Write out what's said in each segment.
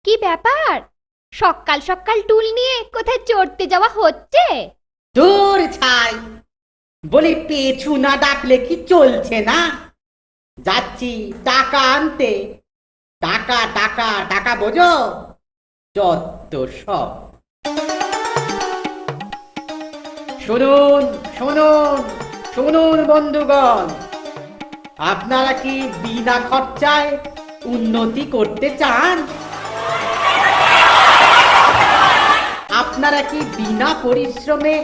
কি ব্যাপার? সকাল সকাল টুল নিয়ে কোথায় চড়তে যাওয়া হচ্ছে? দূর ছাই, বলি পেছু না ডাকলে কি চলছে না? যাচ্ছি টাকা আনতে। টাকা টাকা টাকা বোঝো, যত সব। শুনুন শুনুন শুনুন বন্ধুগণ, আপনারা কি বিনা খরচায় উন্নতি করতে চান? আপনারা কি বিনা পরিশ্রমে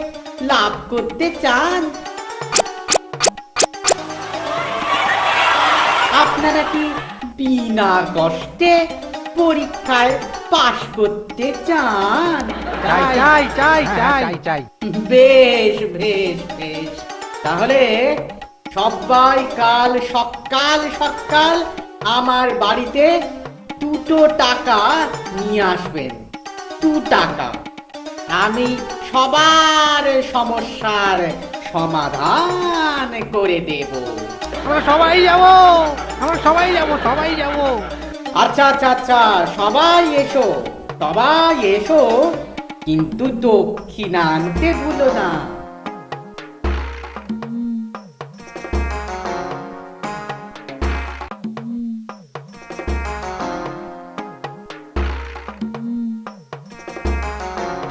লাভ করতে চান? আপনারা কি বিনা কষ্টে পরীক্ষায় পাশ করতে চান? চাই চাই চাই চাই। বেশ বেশ বেশ, তাহলে সবাই কাল সকাল সকাল আমার বাড়িতে 2 টাকা নিয়ে আসবেন। 2 টাকা আমি সবার সমস্যার সমাধান করে দেব। আমরা সবাই যাব, আমরা সবাই যাব, সবাই যাব। আচ্ছা আচ্ছা আচ্ছা, সবাই এসো, সবাই এসো, কিন্তু দক্ষিণা আনতে ভুলো না।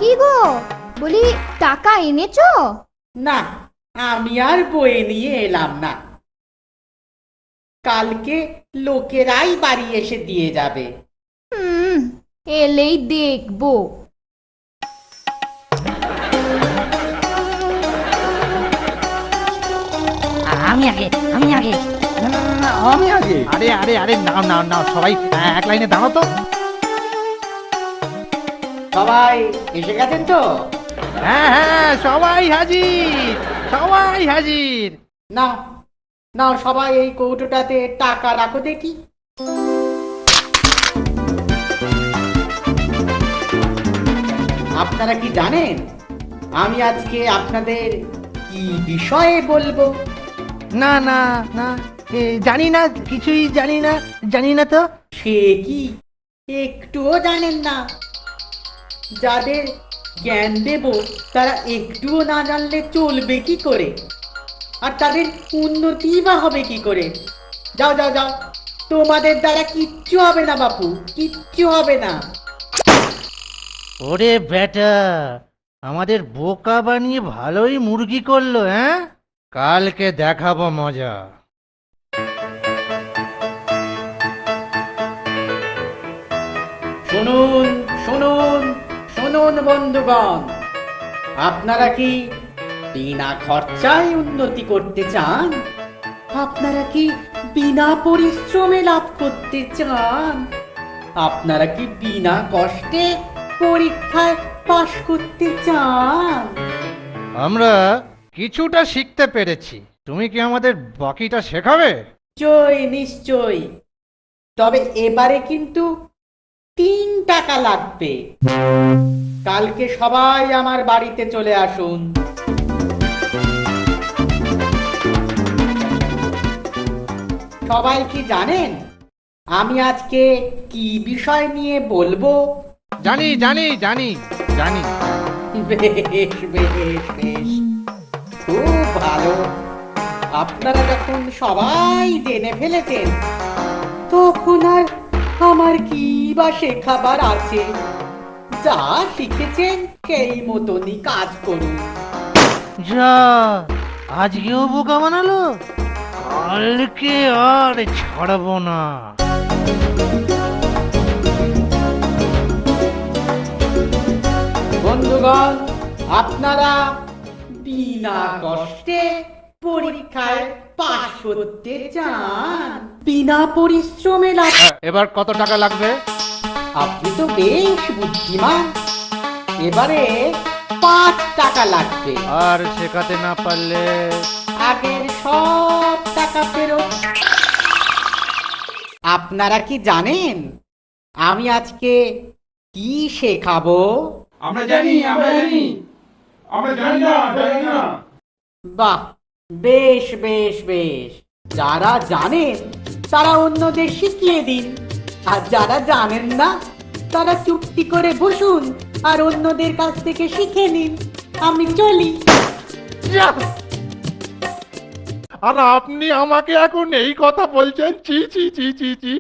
কি গো, বলি টাকা এনেছো? না, আমি আর বয়ে নিয়ে এলাম না। কালকে লোকেরাই বাড়ি এসে দিয়ে যাবে। এলেই দেখবো। আমি আগে, আমি আগে। না না না না, আমি আগে। আরে আরে আরে, নাও নাও নাও, সবাই এক লাইনে দাঁড়াও তো। সবাই এসে গেছেন তো? হ্যাঁ হ্যাঁ, সবাই হাজির, সবাই হাজির। নাও নাও, সবাই এই কৌটোটাতে টাকা রাখো দেখি। আপনারা কি জানেন আমি আজকে আপনাদের কি বিষয়ে বলবো? না না না, জানি না, কিছুই জানি না, জানি না তো। সে কি একটুও জানেন না? যাদের জ্ঞান দেব তারা একটুও না জানলে চলবে কি করে, আর তাদের উন্নতি বা হবে কি করে? যাও যাও যাও, তোমাদের দ্বারা কিচ্ছু হবে না বাপু, কিচ্ছু হবে না। ওরে বেটা, আমাদের বোকা বানিয়ে ভালোই মুরগি করলো। হ্যাঁ, কালকে দেখাবো মজা। শুনুন শুনুন শুনুন বন্ধুগণ, আপনারা কি বিনা খরচায় উন্নতি করতে চান? আপনারা কি বিনা পরিশ্রমে লাভ করতে চান? আপনারা কি বিনা কষ্টে পরীক্ষায় পাশ করতে চান? আমরা কিছুটা শিখতে পেরেছি, তুমি কি আমাদের বাকিটা শেখাবে? নিশ্চয় নিশ্চয়, তবে এবারে কিন্তু 3 টাকা লাগবে। কালকে সবাই আমার বাড়িতে চলে আসুন। সবাই কি জানেন আমি আজকে কি বিষয় নিয়ে বলবো? জানি জানি জানি জানি। বেশ বেশ বেশ, খুব ভালো। আপনারা যখন সবাই জেনে ফেলেছেন, তখন আর আমার কি বা শেখাবার আছে? যা শিখেছেন সেই মতনই কাজ করুন। যা, আজকেও বোকা বানালো, কালকে আর ছাড়বো না। বন্ধুগণ, আপনারা বিনা কষ্টে পরীক্ষায় পাশ করতে চান? বিনা পরিশ্রমে লাভ। এবার কত টাকা লাগবে? আপনি তো বেশ বুদ্ধিমান। এবারে 5 টাকা লাগবে। আর শেখাতে না পারলে? আগের সব টাকা ফেরত। আপনারা কি জানেন আমি আজকে কি শেখাবো? আমরা জানি, আমরা জানি, আমরা জানি না, জানি না। বাহ, বেশ বেশ বেশ, যারা জানেন তারা অন্যদের শিখিয়ে দিন, আর যারা জানেন না তারা চুপটি করে বসুন আর অন্যদের কাছ থেকে শিখে নিন। আমি চলি। আর আপনি আমাকে এখন এই কথা বলছেন? চি চি চি চি চি